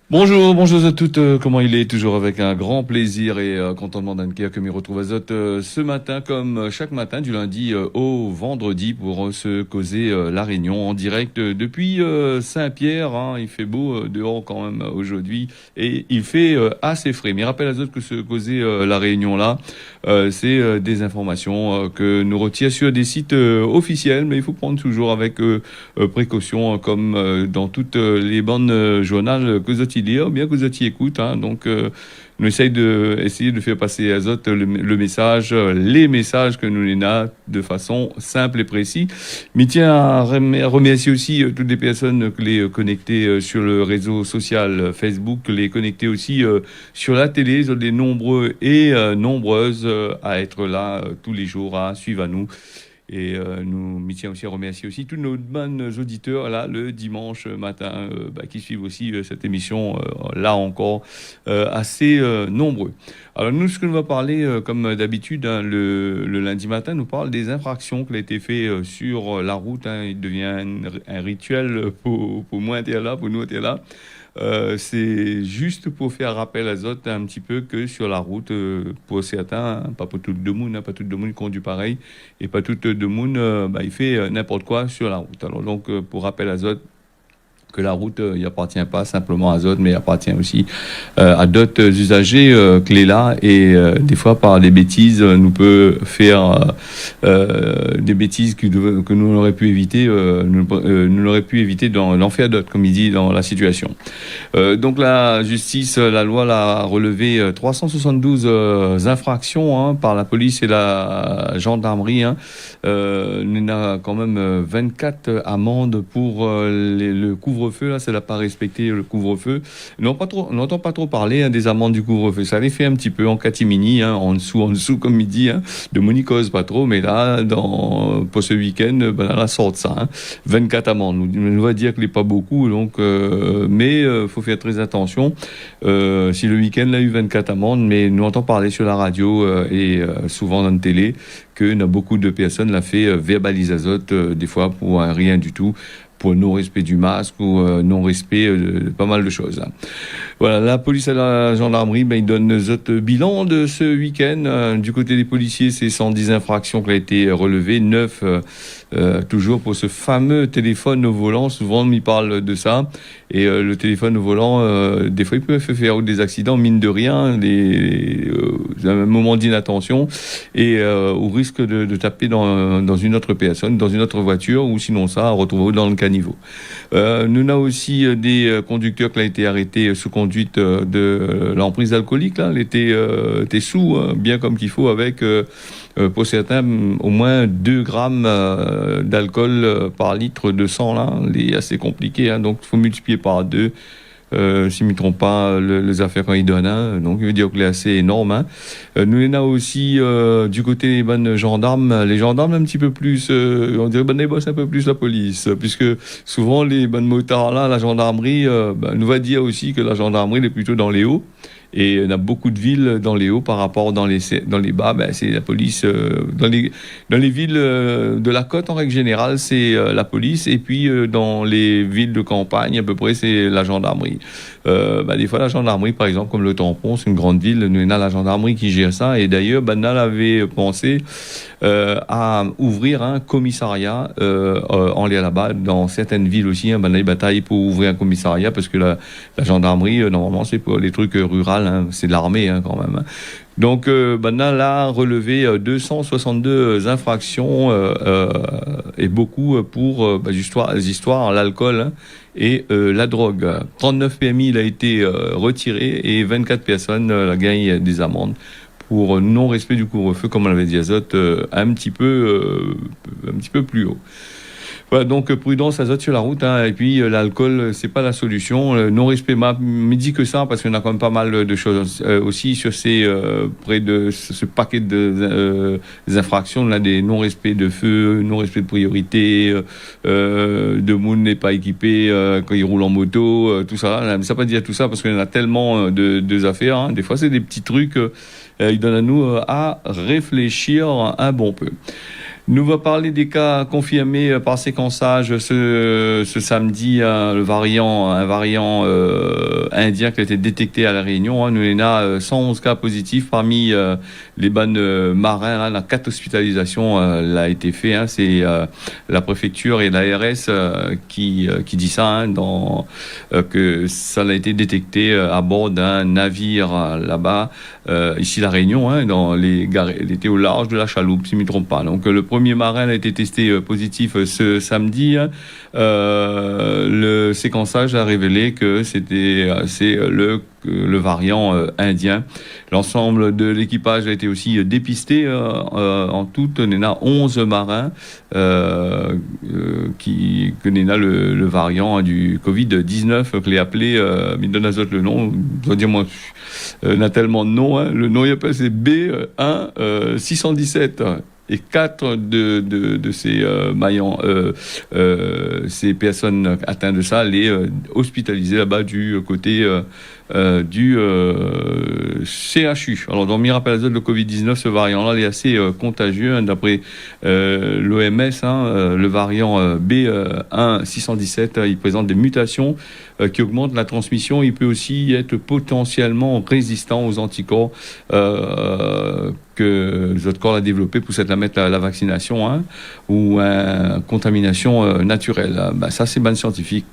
Bonjour, bonjour à toutes. Comment il est? Toujours avec un grand plaisir et contentement d'Anne-Claire que m'y retrouve à Zot ce matin, comme chaque matin, du lundi au vendredi, pour se causer La Réunion en direct depuis Saint-Pierre. Hein. Il fait beau dehors quand même aujourd'hui et il fait assez frais. Mais rappelle à Zot que se causer La Réunion là, c'est des informations que nous retient sur des sites officiels, mais il faut prendre toujours avec précaution, comme dans toutes les bandes journal que vous lire, bien que vous écoute. Hein, donc, on essaye essayer de faire passer à Zot le message, les messages que nous les a de façon simple et précise. Mais tiens à remercier aussi toutes les personnes que les connectées sur le réseau social Facebook, les connectées aussi sur la télé, sont des nombreux et nombreuses à être là tous les jours, à suivre à nous. Et nous m'y tiens aussi à remercier aussi tous nos bonnes auditeurs là le dimanche matin qui suivent aussi cette émission là encore assez nombreux. Alors nous, ce que nous va parler comme d'habitude, hein, le lundi matin, nous parle des infractions qui ont été faites sur la route. Hein. Il devient un rituel pour moi être là, pour nous être là. C'est juste pour faire rappel à Zot un petit peu que sur la route, pour certains, hein, pas pour tout le monde, hein, pas tout le monde conduit pareil, et pas tout le monde, il fait n'importe quoi sur la route. Alors donc, pour rappel à Zot, que la route, il appartient pas simplement à Zot, mais il appartient aussi à d'autres usagers clés là. Et des fois, par des bêtises, nous peut faire des bêtises que nous n'aurions pu éviter, nous l'aurions pu éviter d'en faire d'autres, comme il dit dans la situation. Donc la justice, la loi l'a relevé 372 infractions hein, par la police et la gendarmerie. Hein. On a quand même 24 amendes pour le couvre-feu. Là, ça n'a pas respecté le couvre-feu. On n'entend pas trop parler hein, des amendes du couvre-feu. Ça avait fait un petit peu en catimini, hein, en dessous, comme il dit. Hein, de Monicose, pas trop, mais là, pour ce week-end, là, la sorte ça. Hein, 24 amendes. On va dire qu'il n'est pas beaucoup, donc, mais faut faire très attention. Si le week-end a eu 24 amendes, mais nous entend parler sur la radio et souvent dans la télé que beaucoup de personnes l'a fait verbaliser Zot, des fois pour rien du tout, pour non-respect du masque ou non-respect de pas mal de choses. Hein. Voilà, la police et la gendarmerie, ils donnent notre bilan de ce week-end. Du côté des policiers, c'est 110 infractions qui ont été relevées, 9 toujours pour ce fameux téléphone au volant. Souvent, on m'y parle de ça. Et le téléphone au volant, des fois, il peut faire des accidents, mine de rien, un moment d'inattention, et au risque de taper dans une autre personne, dans une autre voiture, ou sinon ça, retrouver dans le caniveau. Nous avons aussi des conducteurs qui ont été arrêtés sous conduite de l'emprise alcoolique. Là, était sous, hein, bien comme qu'il faut, avec pour certains au moins 2 grammes d'alcool par litre de sang. Là, c'est assez compliqué, hein, donc il faut multiplier par 2. Si je ne me trompe pas, les affaires quand ils donnent, hein, donc il veut dire que c'est assez énorme. Hein. Nous, on a aussi du côté des bonnes gendarmes, les gendarmes un petit peu plus, on dirait les boss un peu plus la police, puisque souvent les bonnes motards là, la gendarmerie, nous va dire aussi que la gendarmerie est plutôt dans les hauts. Et on a beaucoup de villes dans les hauts par rapport dans les bas, c'est la police. Dans les villes de la côte, en règle générale, c'est la police. Et puis, dans les villes de campagne, à peu près, c'est la gendarmerie. Des fois, la gendarmerie, par exemple, comme le Tampon, c'est une grande ville, nous, on a la gendarmerie qui gère ça. Et d'ailleurs, Banal avait pensé à ouvrir un commissariat en lien là-bas, dans certaines villes aussi. Hein, Banal bataille pour ouvrir un commissariat, parce que la gendarmerie, normalement, c'est pour les trucs ruraux. Hein, c'est de l'armée hein, quand même. Hein. Donc, Banal a relevé 262 infractions et beaucoup pour les histoires, l'alcool hein, et la drogue. 39 PMI il a été retiré et 24 personnes gagnent des amendes pour non-respect du couvre-feu, comme on l'avait dit à Zot, un petit peu plus haut. Voilà, donc prudence à Zot sur la route, hein, et puis l'alcool, c'est pas la solution. Non-respect, me dit que ça, parce qu'on a quand même pas mal de choses aussi sur près de ce paquet de infractions, là, des non-respect de feu, non-respect de priorité, de monde n'est pas équipé quand il roule en moto, tout ça. Ça pas dire tout ça parce qu'il y en a tellement de affaires. Hein. Des fois, c'est des petits trucs. Ils donnent à nous à réfléchir un bon peu. Nous va parler des cas confirmés par séquençage ce samedi, le un variant indien qui a été détecté à La Réunion. Hein. Nous, on a 111 cas positifs parmi les bannes marins. Hein. La 4 hospitalisations a été fait. Hein. C'est la préfecture et l'ARS qui dit ça, hein, que ça a été détecté à bord d'un navire là-bas, ici La Réunion, hein, il était au large de la chaloupe, si je ne me trompe pas. Donc le premier marin a été testé positif ce samedi. Hein. Le séquençage a révélé que c'est le variant indien. L'ensemble de l'équipage a été aussi dépisté. En tout, on a 11 marins qui connaissent le variant du Covid-19, que l'ai appelé, il donne azote le nom, je dois dire moi, il a tellement de noms. Hein. Le nom, il appelle, c'est B1 617. Et 4 de ces maillons, ces personnes atteintes de ça, les hospitalisées là-bas du côté du CHU. Alors, dans Miracle Azote, le Covid-19, ce variant-là, il est assez contagieux. Hein, d'après l'OMS, hein, le variant B1 617, il présente des mutations qui augmentent la transmission. Il peut aussi être potentiellement résistant aux anticorps que notre corps a développé pour cette la vaccination, hein, ou contamination naturelle. Ça, c'est bien scientifique.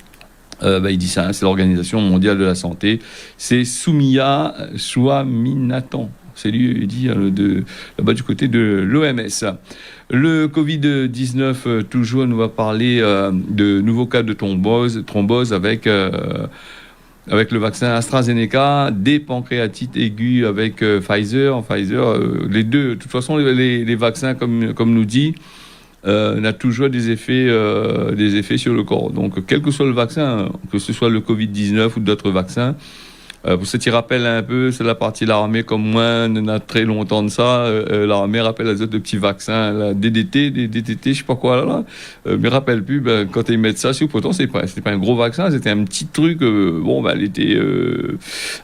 Il dit ça, hein, c'est l'Organisation mondiale de la santé. C'est Soumya Swaminathan. C'est lui, il dit, là-bas du côté de l'OMS. Le Covid-19, toujours, nous va parler de nouveaux cas de thrombose avec le vaccin AstraZeneca, des pancréatites aiguës avec Pfizer. Les deux, de toute façon, les vaccins, comme nous dit, on a toujours des effets sur le corps. Donc, quel que soit le vaccin, que ce soit le Covid-19 ou d'autres vaccins, pour ce qui rappelle un peu, c'est la partie de l'armée, comme moi, on a très longtemps de ça, l'armée rappelle les autres petits vaccins, la DDT, je sais pas quoi, là, me rappelle plus, quand ils mettent ça, pourtant, c'était pas un gros vaccin, c'était un petit truc, il était,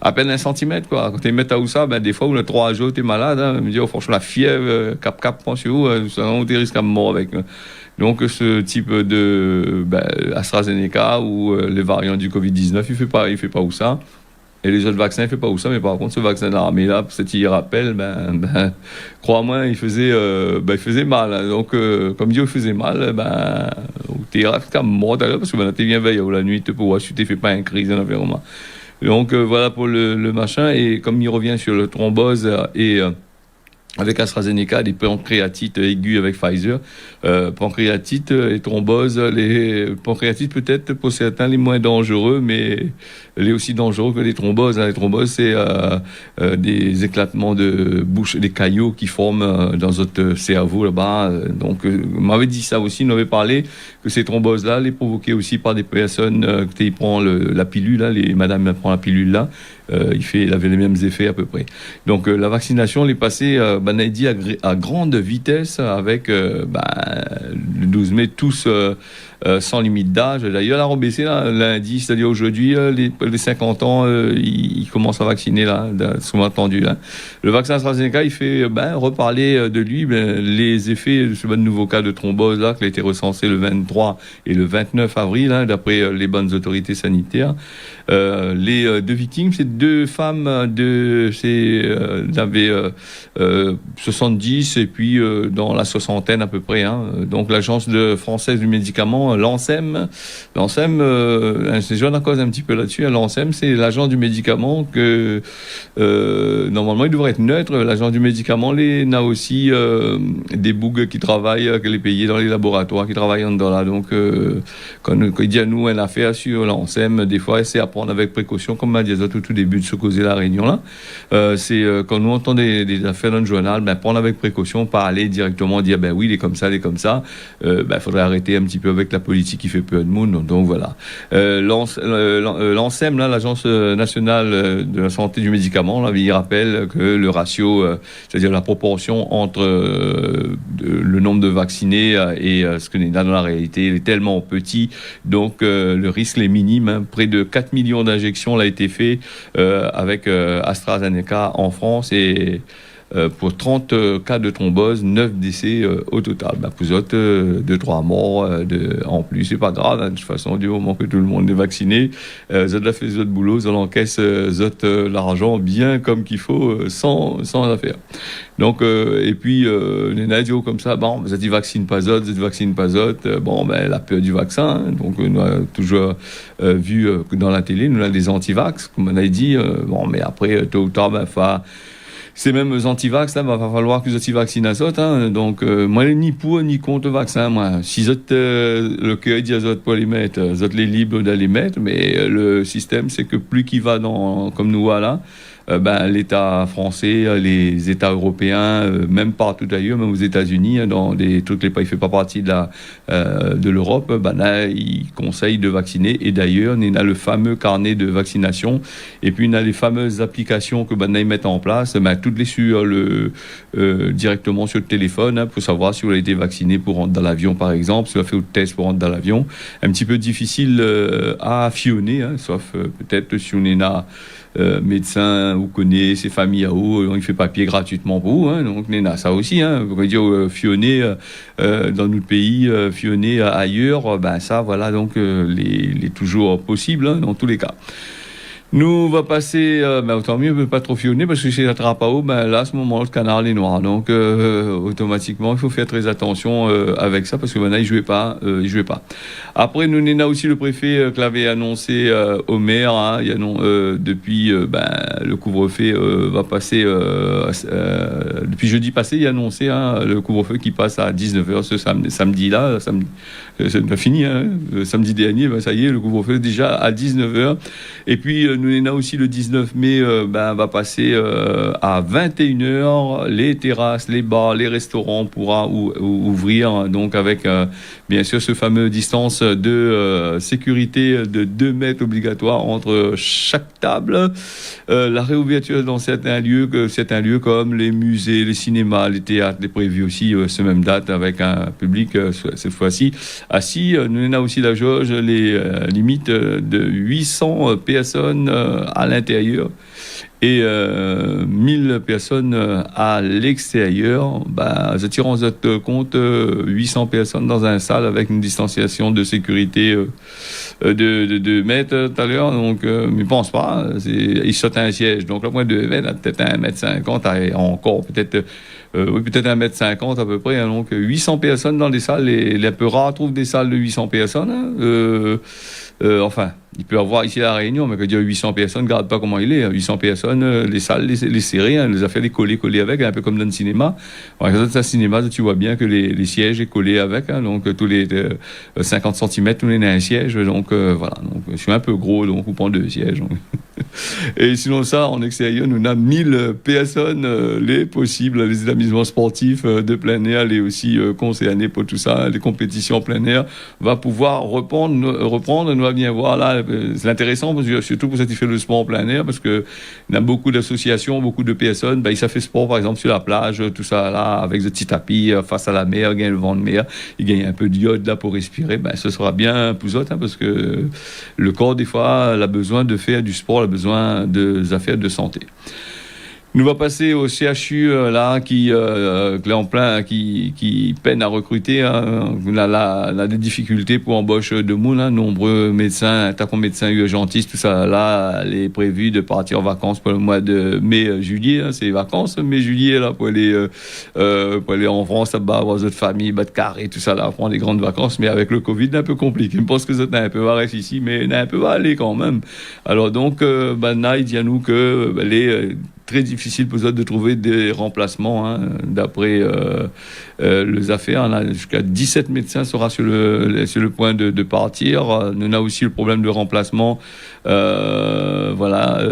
à peine 1 centimètre, quoi. Quand ils mettent ça, des fois, où le 3 jours, t'es malade, hein, me dit, franchement, la fièvre, cap, prends sur vous, ça, on des risques à mort avec. Donc, ce type de, AstraZeneca ou les variants du Covid-19, il fait pas où ça. Et les autres vaccins, il fait pas où ça, mais par contre, ce vaccin de l'armée là, pour ce qui rappelle, crois-moi, il faisait mal. Hein. Donc, comme dit, il faisait mal, t'es comme mort d'ailleurs, parce que t'es bien veillé la nuit, pour voir si tu fais pas une crise en environnement. Donc, voilà pour le machin, et comme il revient sur le thrombose et avec AstraZeneca, des pancréatites aiguës avec Pfizer, pancréatite et thrombose. Les pancréatites peut-être pour certains les moins dangereux, mais les aussi dangereux que les thromboses. Les thromboses, c'est des éclatements de bouche, des caillots qui forment dans votre cerveau là-bas. Donc, on m'avait dit ça aussi, on avait parlé que ces thromboses-là, les provoquées aussi par des personnes qui prennent la pilule, là, madame prend la pilule là. Il avait les mêmes effets à peu près. Donc la vaccination, elle est passée, dit à grande vitesse avec le 12 mai, tous sans limite d'âge. D'ailleurs, la rebaissé lundi, c'est-à-dire aujourd'hui, les 50 ans, ils commencent à vacciner là, souvent entendu. Là. Le vaccin AstraZeneca, il fait reparler de lui, les effets de ce nouveau cas de thrombose là, qui a été recensé le 23 et le 29 avril, hein, d'après les bonnes autorités sanitaires. Les deux victimes, c'est deux femmes d'avaient 70 et puis dans la soixantaine à peu près. Hein. Donc l'agence française du médicament, l'ANSEM, c'est je en cause un petit peu là-dessus. L'ANSEM, c'est l'agence du médicament que normalement il devrait être neutre. L'agence du médicament, il a aussi des bougs qui travaillent, que les payés dans les laboratoires qui travaillent en dedans là. Donc quand il dit à nous une affaire sur l'ANSEM, des fois c'est à prendre avec précaution, comme m'a dit au tout début de se causer la réunion là. C'est quand nous entendons des affaires dans le journal, prendre avec précaution, pas aller directement dire oui, il est comme ça, faudrait arrêter un petit peu avec la politique qui fait peur de monde. Donc voilà. L'ANSEM, là, l'Agence nationale de la santé du médicament, là, il rappelle que le ratio, c'est-à-dire la proportion entre le nombre de vaccinés et ce que nous avons dans la réalité, il est tellement petit, donc le risque est minime. Hein. Près de 4 millions d'injections a été fait avec AstraZeneca en France et pour 30 cas de thrombose, 9 décès au total. Pour autres, 2-3 morts en plus, c'est pas grave, hein, de toute façon, du moment que tout le monde est vacciné, ça a fait votre boulot, ça encaisse l'argent bien comme qu'il faut, sans affaire. Donc, et puis, les nadios comme ça, bon, vous êtes vaccine pas autres, vous êtes vaccine pas autres, la peur du vaccin, hein, donc, nous avons toujours vu dans la télé, nous avons des anti-vax, comme on a dit, mais après, tôt ou tard, ces mêmes anti-vax, là, va falloir que vous vaccinent à autres, hein, donc, moi, ni pour, ni contre le vaccin, moi. Si vous êtes, le cœur dit à autres pour les mettre, vous êtes les libres d'aller mettre, mais le système, c'est que plus qu'il va comme nous voilà, l'État français, les États européens, même partout ailleurs, même aux États-Unis, dans tous les pays, il fait pas partie de l'Europe, là, ils conseillent de vacciner. Et d'ailleurs, on a le fameux carnet de vaccination. Et puis, on a les fameuses applications que ils mettent en place, toutes les sur directement sur le téléphone, pour savoir si vous avez été vacciné pour rentrer dans l'avion, par exemple, si vous avez fait le test pour rentrer dans l'avion. Un petit peu difficile à affionner, hein, sauf peut-être si on est là. Médecin, vous connaissez ses familles à vous, il fait papier gratuitement pour vous, hein, donc on a ça aussi, hein, vous pouvez dire fionner dans notre pays, fionner ailleurs, ça voilà, donc les toujours possible, hein, dans tous les cas. Nous, on va passer, autant mieux, on ne peut pas trop fionner, parce que chez la trappe à eau, là, à ce moment-là, le canard est noir. Donc, automatiquement, il faut faire très attention avec ça, parce que maintenant, il jouait pas. Après, nous, on a aussi le préfet qui l'avait annoncé au maire, hein, depuis, le couvre-feu va passer, depuis jeudi passé, il a annoncé, hein, le couvre-feu qui passe à 19h ce samedi-là, c'est pas fini, hein, samedi dernier, ça y est, le couvre-feu est déjà à 19h. Et puis, nous, on a aussi le 19 mai, va passer à 21h. Les terrasses, les bars, les restaurants pourront ouvrir, donc avec, bien sûr, ce fameux distance de sécurité de 2 mètres obligatoire entre chaque table. La réouverture dans certains lieux comme les musées, les cinémas, les théâtres, est prévu aussi ce même date avec un public cette fois-ci assis. Nous, on a aussi la jauge, les limites de 800 personnes à l'intérieur et 1000 personnes à l'extérieur. Je tire en compte 800 personnes dans une salle avec une distanciation de sécurité de 2 mètres tout à l'heure. Donc, mais pense pas, il saute un siège. Donc, le point de 2 mètres, peut-être 1,50 m, encore peut-être... peut-être 1,50 m à peu près, hein, donc 800 personnes dans des salles, les peu rares trouvent des salles de 800 personnes, hein, enfin, il peut y avoir ici à La Réunion, mais que dire 800 personnes, regarde pas comment il est, hein, 800 personnes, les salles, les serrées, hein, les affaires, les coller avec, un peu comme dans le cinéma. Dans le cinéma, tu vois bien que les sièges est collés avec, hein, donc tous les 50 cm, on est dans un siège, donc voilà, donc je suis un peu gros, donc on prend 2 sièges. Donc. Et sinon ça, en extérieur, nous avons 1000 personnes, les possibles, les établissements sportifs de plein air, les aussi concernés pour tout ça, les compétitions en plein air, va pouvoir reprendre, nous va bien voir là, c'est intéressant, parce que, surtout pour ceux qui font le sport en plein air, parce que il y a beaucoup d'associations, beaucoup de personnes, ils savent faire sport par exemple sur la plage, tout ça là, avec des petits tapis face à la mer, gagne le vent de mer, il gagne un peu d'iode là pour respirer, ce sera bien plus autre, hein, parce que le corps des fois a besoin de faire du sport, a besoin de affaires de santé. Nous va passer au CHU là qui en plein qui peine à recruter, hein. Là des difficultés pour embauche de monde, hein. Nombreux médecins, médecins urgentistes, tout ça là, les prévu de partir en vacances pour le mois de mai-juillet, hein. C'est les vacances mai-juillet là pour aller en France, voir votre famille, battre carré, tout ça là, prendre des grandes vacances, mais avec le Covid un peu compliqué. Je pense que ça n'a un peu va rester ici, mais n'a un peu va aller quand même. Alors donc là il dit à nous que les très difficile pour eux de trouver des remplacements, hein, d'après les affaires. On a jusqu'à 17 médecins sera sur le point de partir. Nous avons aussi le problème de remplacement. Voilà.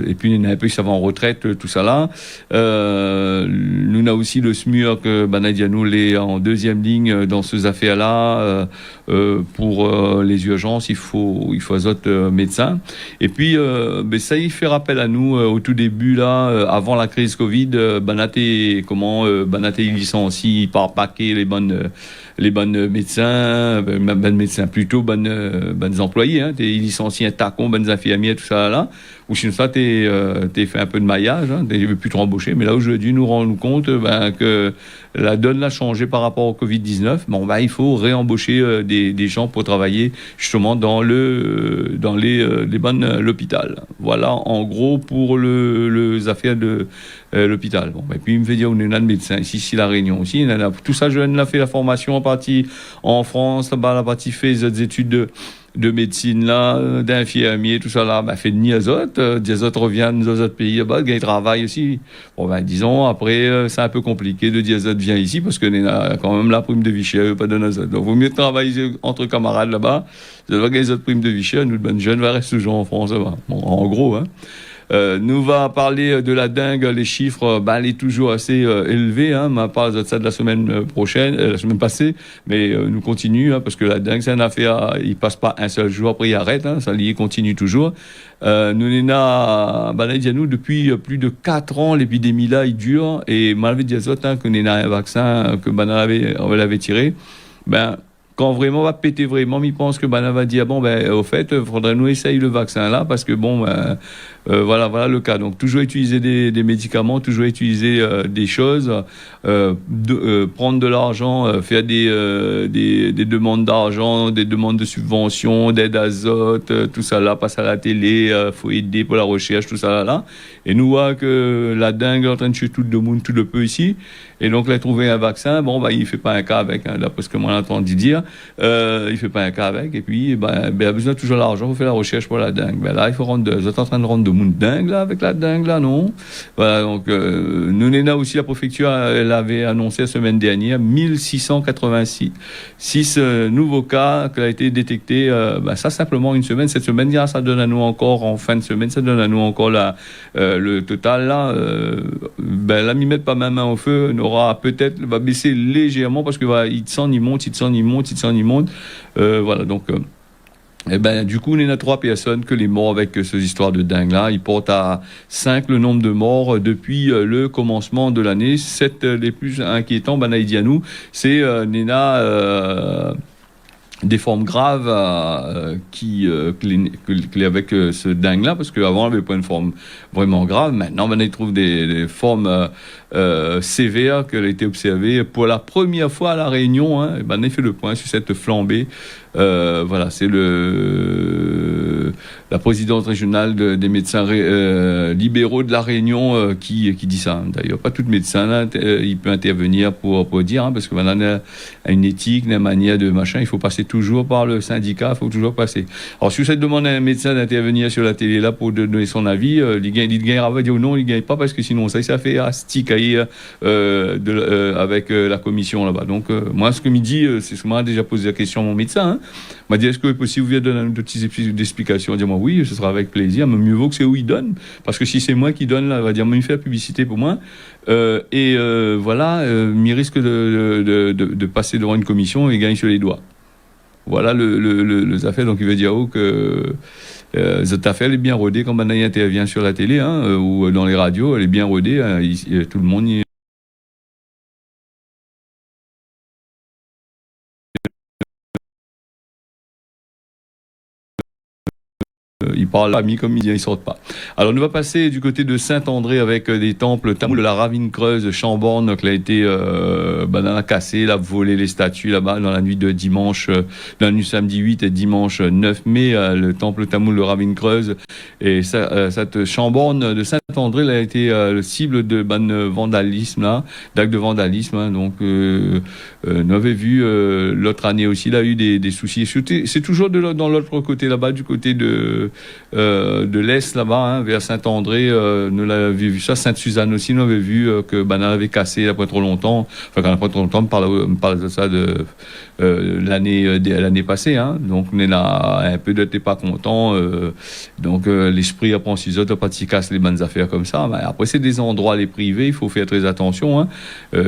Et puis, on a un peu, ça va en retraite, tout ça là. Nous avons aussi le SMUR que Banadianou est en deuxième ligne dans ces affaires-là. Pour les urgences, il faut autres médecins. Et puis, ça y fait rappel à nous au tout début là, avant la crise Covid, Banaté licencie par paquet les bonnes médecins, bonnes médecins plutôt bonnes employés, hein, des licenciés tacons, bonnes infirmières, tout ça là, ou sinon ça, t'es fait un peu de maillage, hein, tu veux plus te embaucher. Mais là, aujourd'hui, nous rendons compte que la donne a changé par rapport au Covid-19. Bon, il faut réembaucher des gens pour travailler justement dans les bonnes l'hôpital. Voilà, en gros, pour les affaires de l'hôpital. Bon, et puis il me fait dire, on est un médecin ici, la Réunion aussi. Tout ça, je a fait la formation en partie en France, là-bas, la partie fait des études de médecine là, d'infirmier, tout ça là, fait de niazote. Diazote revient dans d'autres pays là-bas, il travaille aussi. Bon, disons, après, c'est un peu compliqué de diazote vient ici parce que on a quand même la prime de vie chère, pas de nazote. Donc, vaut mieux travailler entre camarades là-bas. Ça va gagner les autres primes de vie chère. Nous, de jeunes, va rester toujours en France là-bas. Bon, en gros, hein. Nous va parler de la dengue, les chiffres, elle est toujours assez élevée, hein, mais pas de ça de la semaine prochaine, la semaine passée, mais nous continue, hein, parce que la dengue, c'est une affaire, il passe pas un seul jour, après il arrête, hein, ça y continue toujours. Nous nous depuis plus de 4 ans, l'épidémie là, il dure, et malgré diazote, hein, que nous avons un vaccin que on l'avait tiré, quand vraiment on va péter vraiment, il pense que on va dire au fait, il faudrait nous essayer le vaccin là parce que voilà le cas. Donc toujours utiliser des médicaments, toujours utiliser des choses, prendre de l'argent, faire des demandes d'argent, des demandes de subventions, d'aide azote, tout ça là passe à la télé, faut aider pour la recherche, tout ça là. Et nous voit que la dengue est en train de tuer tout le monde, tout le peu ici. Et donc là trouver un vaccin, il fait pas un cas avec, hein, d'après ce que moi j'ai entendu dire. Il fait pas un cas avec, et puis il a besoin toujours d'argent pour faire la recherche pour la dengue. Là, il faut vous êtes en train de rendre de monde dingue là avec la dengue là, non? Voilà, donc nous Néna aussi, la préfecture elle avait annoncé la semaine dernière 1686 nouveaux cas qui ont été détectés. Ça simplement une semaine. Cette semaine, ça donne à nous encore en fin de semaine, ça donne à nous encore le total là. Là, m'y mettre pas ma main au feu, on aura peut-être va baisser légèrement parce que il s'en y monte. Voilà, donc du coup, on a 3 personnes que les morts avec ces histoires de dingue là, ils portent à 5 le nombre de morts depuis le commencement de l'année. 7 les plus inquiétants, Naïdianou, c'est des formes graves avec ce dingue là, parce qu'avant on n'avait pas une forme vraiment grave. Maintenant on trouve des formes sévères qui ont été observées pour la première fois à La Réunion, hein. On a fait le point sur cette flambée. Voilà, c'est la présidente régionale des médecins libéraux de La Réunion qui dit ça. D'ailleurs, pas tout médecin là, il peut intervenir pour dire, hein, parce que maintenant a une éthique, une manière de machin, il faut passer toujours par le syndicat, il faut toujours passer. Alors si vous demandez à un médecin d'intervenir sur la télé là pour donner son avis, il gagnera, va dire non, il gagne pas parce que sinon ça fait astiquer avec la commission là-bas. Donc moi ce que me dit, c'est ce que m'a déjà posé la question à mon médecin, hein. M'a dit est-ce que possible vous donner de petites explications, dis-moi oui, ce sera avec plaisir, mais mieux vaut que c'est où il donne, parce que si c'est moi qui donne là, il va dire mais il fait la publicité pour moi, il risque de passer devant une commission et gagner sur les doigts. Voilà les affaires. Donc il veut dire que cette affaire elle est bien rodée quand il intervient sur la télé, hein, ou dans les radios, elle est bien rodée, hein, tout le monde ils parlent amis comme ils sortent pas. Alors, on va passer du côté de Saint-André avec des temples tamoul de la Ravine Creuse, Chamborne, qui a été cassé, là, volé les statues là-bas dans la nuit de dimanche, dans la nuit samedi 8 et dimanche 9 mai, le temple tamoul de Ravine Creuse. Et cette Chamborne de Saint-André, a été le cible de vandalisme, là, d'actes de vandalisme. Hein, donc, on avait vu l'autre année aussi, il a eu des soucis. C'est toujours dans l'autre côté là-bas, du côté de l'Est là-bas, hein, vers Saint-André, nous l'avons vu ça, Sainte-Suzanne aussi, nous avait vu que avait cassé il n'y a pas trop longtemps, enfin quand il n'y a pas trop longtemps, on parle de ça de l'année passée, hein, donc on est là un peu de t'es pas content, donc l'esprit apprend si autres pas de casse les bonnes affaires comme ça, mais après c'est des endroits les privés, il faut faire très attention, hein,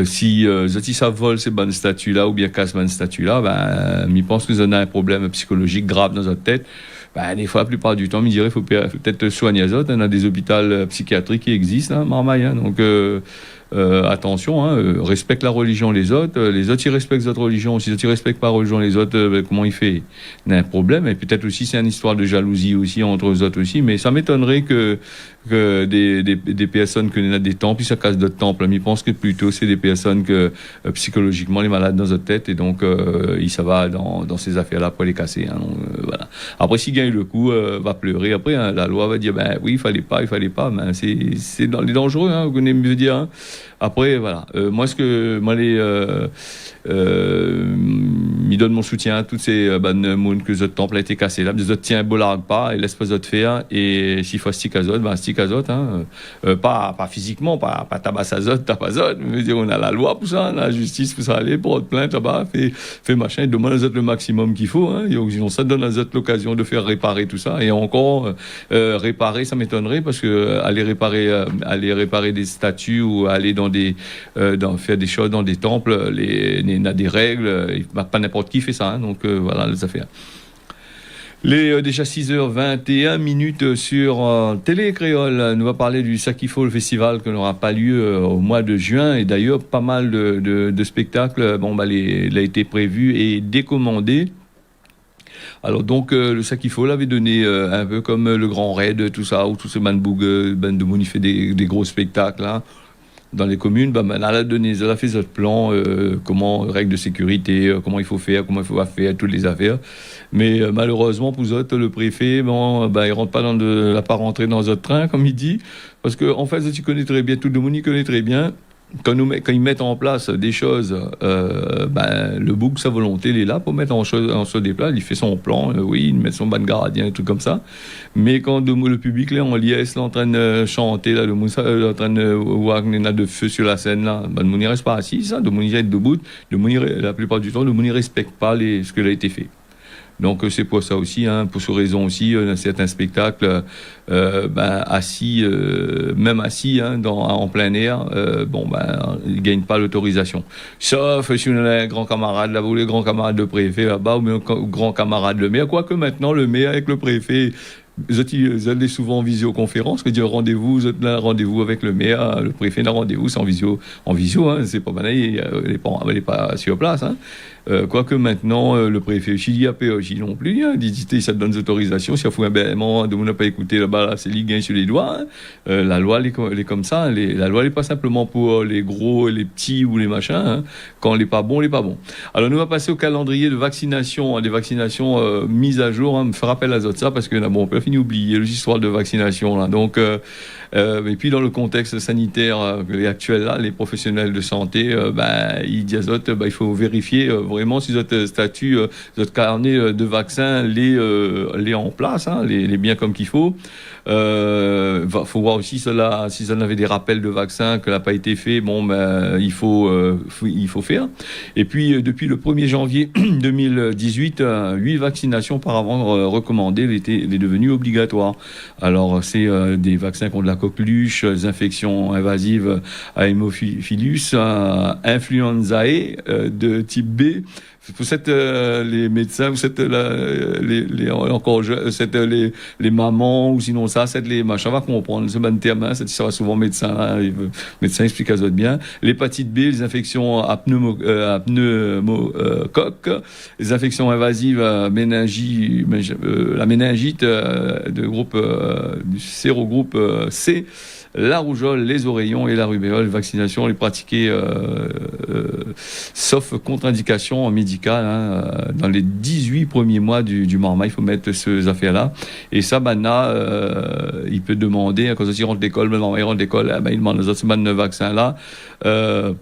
si ça vole ces bonnes statues là ou bien casse bonnes statues là, je pense que vous avez un problème psychologique grave dans votre tête. Des fois, la plupart du temps, il dirait, il faut peut-être soigner les autres. On a des hôpitaux psychiatriques qui existent, hein, Marmaille, hein, donc, attention, respecte la religion les autres ils respectent votre religion, si les autres ils respectent pas la religion les autres, comment il fait? Il y a un problème, et peut-être aussi c'est une histoire de jalousie aussi entre eux autres aussi, mais ça m'étonnerait que des personnes qui ont des temples, ils se cassent d'autres temples, mais je pense que plutôt c'est des personnes que psychologiquement les malades dans leur tête, et donc ça va dans ces affaires-là pour les casser. Donc, voilà. Après, s'il gagne le coup, va pleurer. Après, la loi va dire, ben oui, il fallait pas, mais c'est dans les dangereux, vous connaissez mieux dire. Après, voilà. Moi, il donne mon soutien à tous ces monde que ce temple a été cassé là. Des autres tiens, bolargue pas, et laisse pas autres faire. Et s'il faut stick azote, stick azote, pas physiquement, pas tabasse azote, je veux dire, on a la loi pour ça, la justice pour ça aller, pour votre plainte là-bas, fait machin, demande aux autres le maximum qu'il faut, sinon ça donne aux autres l'occasion de faire réparer tout ça. Et encore, réparer, ça m'étonnerait, parce que aller réparer des statues ou aller faire des choses dans des temples, il y a des règles, pas n'importe qui fait ça, donc voilà les affaires. Déjà 6h21 sur Télé Créole, nous va parler du Sakifo, le festival qui n'aura pas lieu au mois de juin, et d'ailleurs pas mal de spectacles il a été prévu et décommandé. Alors donc le Sakifo l'avait donné un peu comme le Grand Raid, tout ça, où tous ces banboug, de monde, il fait des gros spectacles là. Dans les communes, elle a fait ce plan, règles de sécurité, comment il faut faire, comment il faut pas faire, toutes les affaires. Mais malheureusement, pour eux, le préfet, il rentre pas l'a pas rentré dans notre train, comme il dit, parce que en fait, tu connais très bien, tout le monde y connaît très bien. Quand ils mettent en place des choses, le bouc, sa volonté, il est là pour mettre en se déplace, il fait son plan, il met son ban gardien, un truc comme ça. Mais quand le public, là, en liesse, là, en train de chanter, là, en train de voir qu'il y a de feu sur la scène, là, le monde ne reste pas assis, ça, le monde est debout, la plupart du temps, le monde ne respecte pas ce qui a été fait. Donc c'est pour ça aussi, pour ces raisons aussi, certains spectacles assis, même assis en plein air, ils gagnent pas l'autorisation. Sauf si on a un grand camarade là-bas, ou les grands camarades de préfet là-bas, ou un grand camarade de maire. Quoique maintenant le maire avec le préfet, vous êtes souvent en visioconférence, que dire rendez-vous, vous êtes là, rendez-vous avec le maire, le préfet n'a rendez-vous, c'est en visio, c'est pas mal, il est pas sur place, quoique maintenant, le préfet aussi, POJ non plus, ça te donne des autorisations, si il faut un bêlement, de vous n'a pas écouté là-bas, là, c'est ligue sur les doigts, la loi, elle est comme ça, la loi, elle est pas simplement pour les gros, les petits ou les machins, quand elle est pas bon, elle est pas bon. Alors, nous, on va passer au calendrier de vaccination, des vaccinations mises à jour, me faire rappel à ça, parce que, on peut finir oublier l'histoire de vaccination, là, donc, et puis dans le contexte sanitaire actuel là, les professionnels de santé, ils disent il faut vérifier vraiment si votre statut, votre carnet de vaccin les en place, les bien comme qu'il faut. Faut voir aussi cela, si ça avait des rappels de vaccins que n'a pas été fait, il faut faire. Et puis depuis le 1er janvier 2018, 8 vaccinations par avant recommandées, il est devenu obligatoire. Alors c'est des vaccins contre la coqueluche, les infections invasives à Haemophilus, influenzae de type B. Vous êtes les médecins, vous êtes les mamans, ou sinon ça, c'est les machins, va comprendre, ce bon terme, ça sera souvent médecin, médecin explique à ça bien. L'hépatite B, les infections à pneumocoque, les infections invasives à la méningite de groupe du sérogroupe C, la rougeole, les oreillons et la rubéole. Vaccination, les pratiquer sauf contre-indication médicale dans les 18 premiers mois du marmot. Il faut mettre ces affaires-là. Et ça, il peut demander, quand il rentre d'école, il rentre d'école, il demande aux autres vaccins-là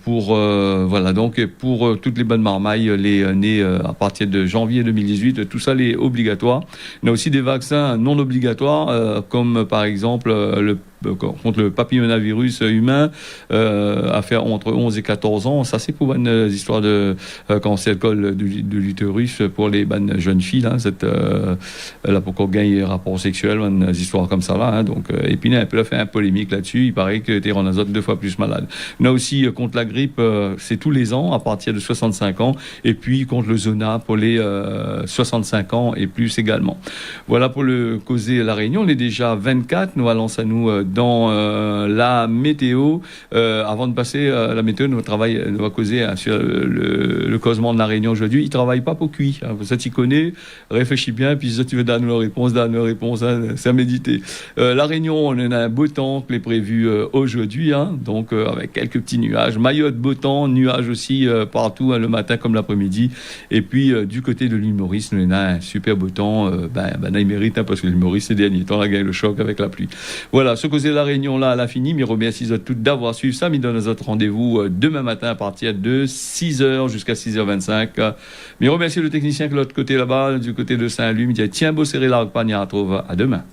pour toutes les bonnes marmailles, les nés à partir de janvier 2018, tout ça est obligatoire. Il y a aussi des vaccins non obligatoires, comme par exemple contre le papillomavirus humain à faire entre 11 et 14 ans. Ça, c'est pour une histoire de cancer de col de l'utérus pour les jeunes filles. Là, pour qu'on gagne rapport sexuel, une histoire comme ça. Là, donc, et puis, il a fait un polémique là-dessus. Il paraît que tu es en azote 2 fois plus malade. On a aussi contre la grippe, c'est tous les ans à partir de 65 ans. Et puis contre le zona pour les 65 ans et plus également. Voilà pour le causer La Réunion. On est déjà 24. Nous allons à nous dans la météo. Avant de passer à la météo, nous va causer sur le causement de la Réunion aujourd'hui. Il travaille pas pour cuit. Hein. Ça t'y connaît, réfléchis bien, puis si tu veux donner la réponse, hein, c'est à méditer. La Réunion, on en a un beau temps qui est prévu aujourd'hui, hein, donc avec quelques petits nuages. Mayotte, beau temps, nuages aussi partout, hein, le matin comme l'après-midi. Et puis du côté de l'île Maurice, nous on a un super beau temps. Il mérite, hein, parce que l'île Maurice, ces derniers temps, on a gagné le choc avec la pluie. Voilà, ce causé de la Réunion là, elle a fini. Mais remercie toutes d'avoir suivi ça. Mais donne notre rendez-vous demain matin à partir de 6h jusqu'à 6h25. Mais remercie le technicien de l'autre côté là-bas, du côté de Saint-Louis. Il dit tiens, beau serré la repas, on y retrouve à demain.